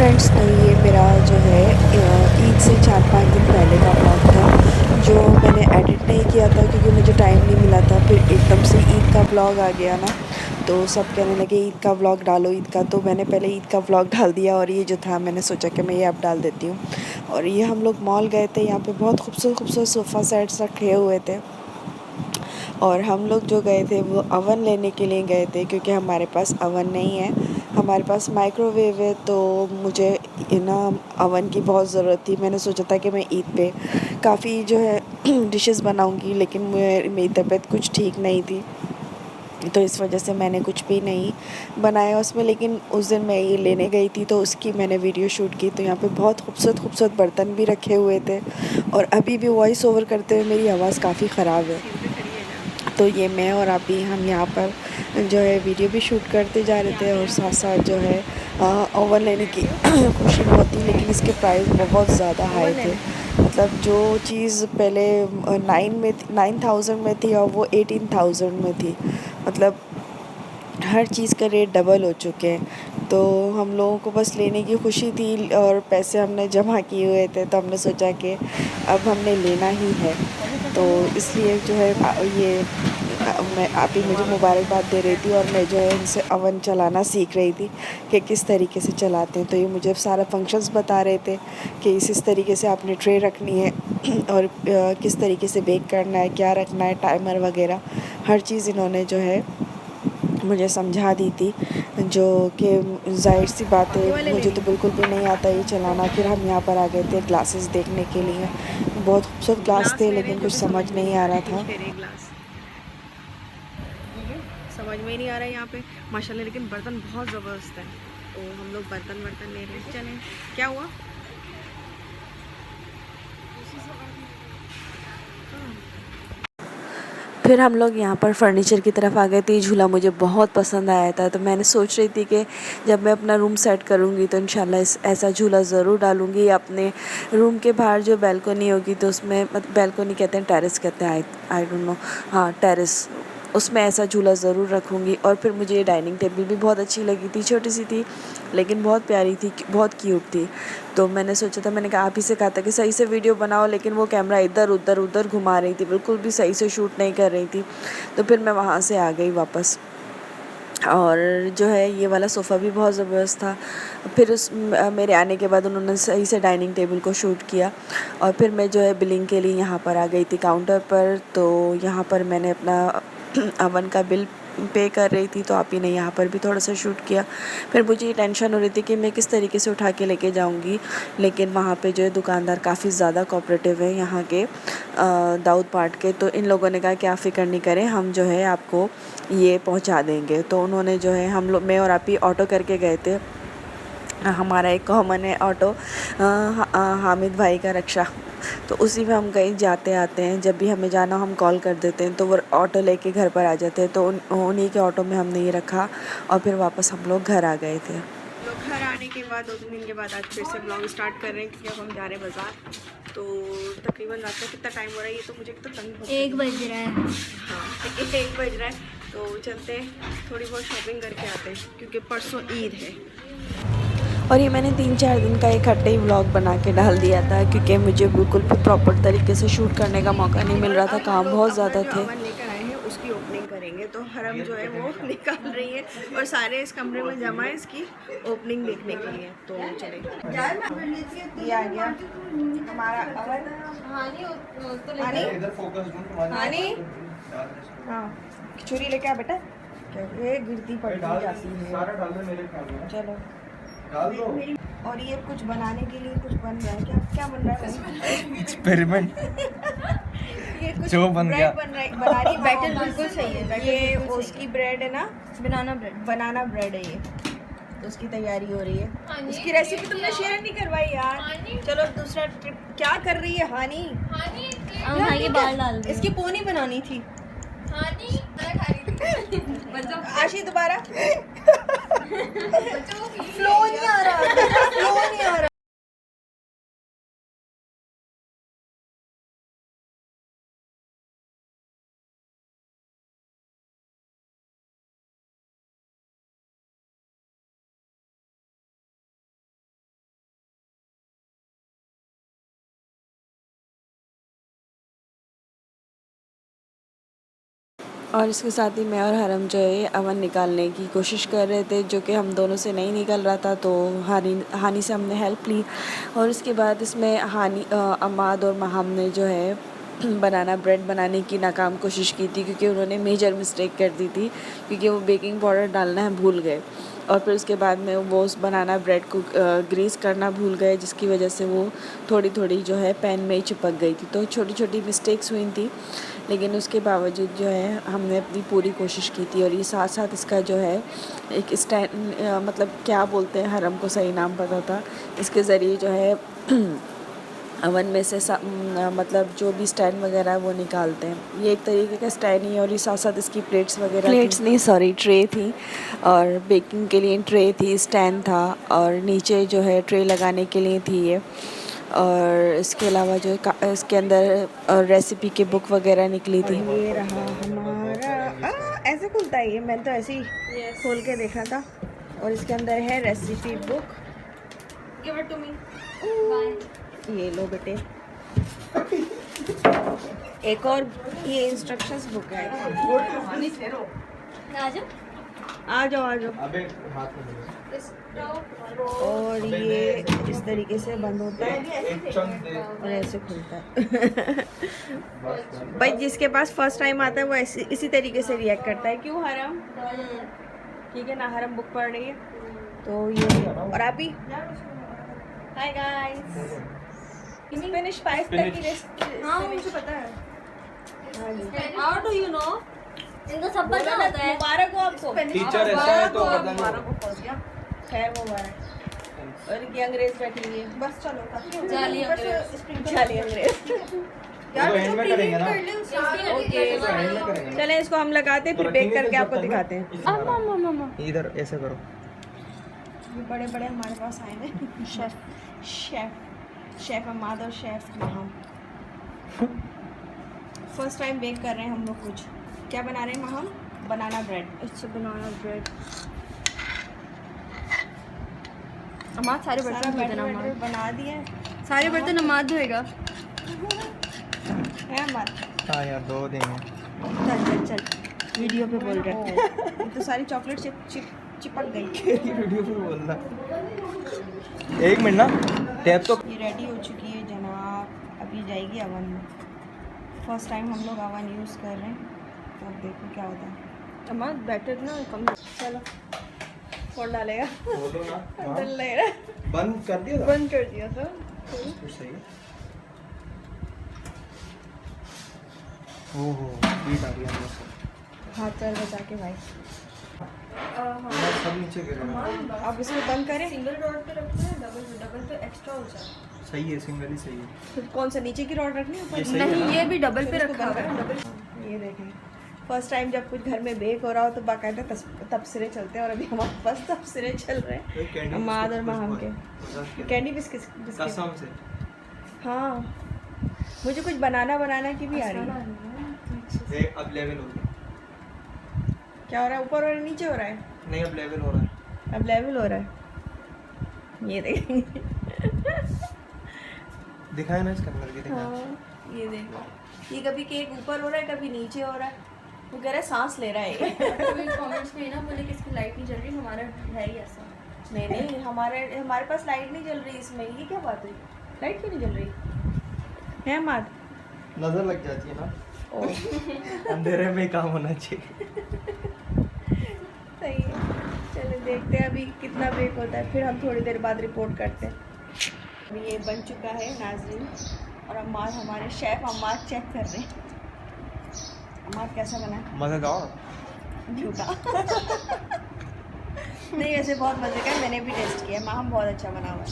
Friends, तो ये मेरा जो है ईद से 4-5 दिन पहले का ब्लॉग था, जो मैंने एडिट नहीं किया था क्योंकि मुझे टाइम नहीं मिला था। फिर एकदम से ईद का ब्लॉग आ गया ना, तो सब कहने लगे ईद का ब्लॉग डालो ईद का। तो मैंने पहले ईद का ब्लॉग डाल दिया और ये जो था मैंने सोचा कि मैं ये अब डाल देती हूँ। और ये हम लोग मॉल गए थे, यहाँ पे बहुत खूबसूरत खूबसूरत सोफ़ा सेट्स रखे हुए थे। और हम लोग जो गए थे वो अवन लेने के लिए गए थे, क्योंकि हमारे पास अवन नहीं है, हमारे पास माइक्रोवेव है। तो मुझे ना अवन की बहुत ज़रूरत थी। मैंने सोचा था कि मैं ईद पे काफ़ी जो है डिशेस बनाऊंगी, लेकिन मेरी तबीयत कुछ ठीक नहीं थी, तो इस वजह से मैंने कुछ भी नहीं बनाया उसमें। लेकिन उस दिन मैं ये लेने गई थी तो उसकी मैंने वीडियो शूट की। तो यहाँ पे बहुत खूबसूरत खूबसूरत बर्तन भी रखे हुए थे। और अभी भी वॉइस ओवर करते हुए मेरी आवाज़ काफ़ी ख़राब है। तो ये मैं और अभी हम यहाँ पर जो है वीडियो भी शूट करते जा रहे थे, और साथ साथ जो है ओवन लेने की खुशी बहुत थी। लेकिन इसके प्राइस बहुत ज़्यादा हाई थे। मतलब जो चीज़ पहले 9,000 में थी और वो 18,000 में थी। मतलब हर चीज़ का रेट डबल हो चुके हैं। तो हम लोगों को बस लेने की खुशी थी और पैसे हमने जमा किए हुए थे, तो हमने सोचा कि अब हमने लेना ही है। तो इसलिए जो है मैं आप ही मुझे मुबारकबाद दे रही थी, और मैं जो है इनसे अवन चलाना सीख रही थी कि किस तरीके से चलाते हैं। तो ये मुझे सारा फंक्शंस बता रहे थे कि इस तरीके से आपने ट्रे रखनी है और किस तरीके से बेक करना है, क्या रखना है, टाइमर वगैरह हर चीज़ इन्होंने जो है मुझे समझा दी थी। जो कि ज़ाहिर सी बात है, मुझे तो बिल्कुल भी नहीं आता ये चलाना। फिर हम यहाँ पर आ गए थे ग्लासेस देखने के लिए। बहुत खूबसूरत ग्लास थे, लेकिन कुछ समझ नहीं आ रहा था। समझ में ही नहीं आ रहा है यहाँ पे माशाल्लाह, लेकिन बर्तन बहुत ज़बरदस्त है। तो हम लोग बर्तन ले रहे हैं। चलें, क्या हुआ? फिर हम लोग यहाँ पर फर्नीचर की तरफ आ गए थे। ये झूला मुझे बहुत पसंद आया था, तो मैंने सोच रही थी कि जब मैं अपना रूम सेट करूँगी तो इंशाल्लाह ऐसा झूला ज़रूर डालूँगी। अपने रूम के बाहर जो बैल्कोनी होगी तो उसमें, मतलब बैल्कोनी कहते हैं, टेरेस कहते हैं, आई डोंट नो, हाँ टेरेस, उसमें ऐसा झूला ज़रूर रखूँगी। और फिर मुझे ये डाइनिंग टेबल भी बहुत अच्छी लगी थी। छोटी सी थी लेकिन बहुत प्यारी थी, बहुत क्यूट थी। तो मैंने सोचा था, मैंने कहा आप ही से कहा था कि सही से वीडियो बनाओ, लेकिन वो कैमरा इधर उधर उधर घुमा रही थी, बिल्कुल भी सही से शूट नहीं कर रही थी। तो फिर मैं वहाँ से आ गई वापस। और जो है ये वाला सोफ़ा भी बहुत ज़बरदस्त था। फिर मेरे आने के बाद उन्होंने सही से डाइनिंग टेबल को शूट किया। और फिर मैं जो है बिलिंग के लिए यहाँ पर आ गई थी काउंटर पर। तो यहाँ पर मैंने अपना अवन का बिल पे कर रही थी, तो आप ही ने यहाँ पर भी थोड़ा सा शूट किया। फिर मुझे ये टेंशन हो रही थी कि मैं किस तरीके से उठा के लेके जाऊँगी, लेकिन वहाँ पे जो है दुकानदार काफ़ी ज़्यादा कोऑपरेटिव है यहाँ के, दाऊद पार्ट के। तो इन लोगों ने कहा कि आप फ़िक्र नहीं करें, हम जो है आपको ये पहुंचा देंगे। तो उन्होंने जो है, हम लोग, मैं और आप ही ऑटो करके गए थे। हमारा एक कॉमन है ऑटो, हामिद भाई का रिक्शा। तो उसी में हम कहीं जाते आते हैं, जब भी हमें जाना हम कॉल कर देते हैं तो वो ऑटो लेके घर पर आ जाते हैं। तो उन्हीं के ऑटो में हमने ये रखा और फिर वापस हम लोग घर आ गए थे। लोग घर आने के बाद 2-3 दिन के बाद आज फिर से ब्लॉग स्टार्ट कर रहे हैं, क्योंकि अब हम जा रहे हैं बाज़ार। तो तकरीबन रात का कितना टाइम हो रहा है, ये तो मुझे तो तंग 1 बज रहा है। हाँ, 1 बज रहा है। तो चलते हैं, थोड़ी बहुत शॉपिंग करके आते हैं, क्योंकि परसों ईद है। और ये मैंने 3-4 दिन का इकट्ठे ही व्लॉग बना के डाल दिया था, क्योंकि मुझे बिल्कुल भी प्रॉपर तरीके से शूट करने का मौका नहीं मिल और रहा था, अब हम काम लोग बहुत अपना ज़्यादा जो थे। अवन लेकर आए हैं उसकी ओपनिंग करेंगे। तो हरम जो है वो निकाल रही है और सारे इस कमरे में जमा है इसकी ओपनिंग देखने के लिए। तो चले, ये आ गया हमारा अवन। हानी, हानी, हाँ, छुरी लेके आ बेटा। क्या ये गिरती पड़ती जाती है। चलो, और ये कुछ बनाने के लिए कुछ बन रहा है। क्या क्या बन रहा है? एक्सपेरिमेंट। ये कुछ जो बन गया बन रहा है, बना रही है। बैटर बिल्कुल सही है, बैटर ये उसकी ब्रेड है ना, बनाना ब्रेड है ये। तो उसकी तैयारी हो रही है। उसकी रेसिपी तुमने शेयर नहीं करवाई यार। चलो दूसरा ट्रिप। क्या कर रही है हानी? हानी बाल डाल इसकी पोनी बनानी थी। हानी खा रही थी। आशी दोबारा। फ्लो नहीं आ रहा, फ्लो नहीं आ रहा। और इसके साथ ही मैं और हरम जो है अवन निकालने की कोशिश कर रहे थे, जो कि हम दोनों से नहीं निकल रहा था, तो हानी से हमने हेल्प ली। और उसके बाद इसमें अमाद और महम ने जो है बनाना ब्रेड बनाने की नाकाम कोशिश की थी, क्योंकि उन्होंने मेजर मिस्टेक कर दी थी, क्योंकि वो बेकिंग पाउडर डालना है भूल गए। और फिर उसके बाद में वो उस बनाना ब्रेड को ग्रीस करना भूल गए, जिसकी वजह से वो थोड़ी थोड़ी जो है पैन में ही चिपक गई थी। तो छोटी छोटी मिस्टेक्स हुई थी, लेकिन उसके बावजूद जो है हमने अपनी पूरी कोशिश की थी। और ये साथ साथ इसका जो है एक स्टैंड, मतलब क्या बोलते हैं, हरम को सही नाम पता था, इसके ज़रिए जो है अवन में से मतलब जो भी स्टैंड वगैरह वो निकालते हैं। ये एक तरीके का स्टैंड ही है। और ये साथ साथ इसकी प्लेट्स नहीं, सॉरी, ट्रे थी, और बेकिंग के लिए ट्रे थी, स्टैंड था, और नीचे जो है ट्रे लगाने के लिए थी ये। और इसके अलावा जो है इसके अंदर रेसिपी की बुक वगैरह निकली थी। ये रहा हमारा, ऐसे खुलता है ये, मैंने तो ऐसे ही खोल के देखा था। और इसके अंदर है recipe book. Give it to me. ये लो बेटे। एक और ये इंस्ट्रक्शंस बुक है। आ जाओ आ जाओ। और ये इस तरीके से बंद होता है और ऐसे खुलता है। भाई जिसके पास फर्स्ट टाइम आता है वो ऐसे इसी तरीके से रिएक्ट करता है। क्यों हरम? ठीक है ना, हरम बुक पढ़ रही है तो ये। और आप ही हाय गाइस, स्पेनिश पास्ता की रेसिपी। हाँ मुझे पता है। How do you know? इनको सब पता होता है। मुबारक हो आपको। टीचर ऐसा है तो पता नहीं। मुबारक हो, पहुंच गया। खैर मुबारक। और इनकी अंग्रेज बैठी हुई है। बस चलो जाली अंग्रेज। यार हैंड में करेंगे ना। ओके चलें, इसको हम लगाते हैं फिर बेक करके आपको दिखाते हैं। इधर ऐसे करो। ये बड़े बड़े हमारे पास आए हैं शेफ अमाद और chef Maham. First time bake कर रहे हैं हम लोग। कुछ क्या बना रहे हैं Maham? Banana bread. It's banana bread. Amad सारे बर्तन धो देना। अमाद बना दिए सारे बर्तन अमाद धोएगा। है अमाद? हाँ यार दो देंगे। चल चल चल, वीडियो पे बोल रहे हैं। ये तो सारी चॉकलेट चिपक गई। वीडियो पे बोल रहा। एक मिनट ना, टैप तो। ये रेडी हो चुकी है जनाब, अभी जाएगी अवन में। फर्स्ट टाइम हम लोग अवन यूज़ कर रहे हैं, तो अब देखो क्या होता है। अमाद बैटर ना कम। चलो कौन डालेगा? बोलो ना। डर लग रहा है। बंद कर दिया था। बंद कर दिया था। कुछ सही है। ओहो बीट आ रही है अंदर से। हाथ पैर बचा के भाई। मैं सब नीचे गिरेगा। अब इसको बंद करें। सिंगल रॉड पे रखना है, डबल पे एक्स्ट्रा हो जाए। सही है, सिंगल ही सही है। फिर कौन सा नीचे की रॉड रखनी है? ये ऊपर? सही है नहीं ना? ये भी डबल पे फिर इसको रखा बंद हुआ है। करो। डबल ये देखें, फर्स्ट टाइम जब कुछ घर में बेक हो रहा हो तो बाकायदा तबसरे चलते हैं। और अभी हमारे पास तबसरे चल रहे हैं अमाद और महम के। कैंडी बिस्किट कसम से। हाँ मुझे कुछ बनाना की भी आ रही है। ये अब लेवल हो गया। क्या हो रहा है? ऊपर और नीचे हो रहा है? नहीं अब लेवल हो रहा है। अब लेवल हो रहा है। ये देखेंगे। दिखाया ना इसके अंदर की दिखाया। हाँ ये देखो, ये कभी केक ऊपर हो रहा है कभी नीचे हो रहा है। वो कह रहा है सांस ले रहा है। कभी कमेंट्स में ना बोले कि इसकी लाइट नहीं जल रही, हमारा है ही ऐसा। नहीं हमारे पास लाइट नहीं जल रही इसमें। ये क्या बात हुई? लाइट क्यों नहीं जल रही है माद? नजर लग जाती है ना। अंधेरे में ही काम होना चाहिए। सही है। चलो देखते हैं अभी कितना बेक होता है, फिर हम थोड़ी देर बाद रिपोर्ट करते हैं। अभी ये बन चुका है नाज़रीन, और अम्माद हमारे शेफ अम्माद चेक कर रहे हैं। अम्माद कैसा बना है? मजेदार। झूठा। नहीं वैसे बहुत मज़े का है, मैंने भी टेस्ट किया। माहम बहुत अच्छा बना हुआ है।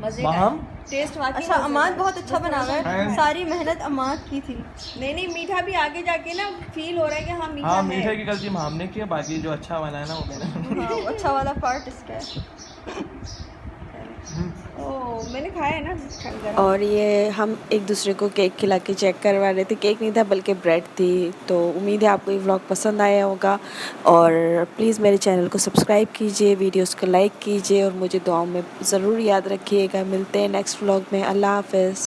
मज़े का माहम? टेस्ट वाकई। अच्छा अमाद बहुत अच्छा बना हुआ है। सारी मेहनत अमाद की थी। नहीं मीठा भी आगे जाके ना फील हो रहा है कि हाँ मीठा हाँ है। मीठे की गलती माम ने की है, बाकी जो अच्छा बना है ना वो मैंने। हाँ अच्छा वाला पार्ट इसका है। ओह मैंने खाया है ना। और ये हम एक दूसरे को केक खिला के चेक करवा रहे थे। केक नहीं था बल्कि ब्रेड थी। तो उम्मीद है आपको ये व्लॉग पसंद आया होगा, और प्लीज़ मेरे चैनल को सब्सक्राइब कीजिए, वीडियोस को लाइक कीजिए, और मुझे दुआओं में ज़रूर याद रखिएगा। मिलते हैं नेक्स्ट व्लॉग में। अल्लाह हाफ़िज़।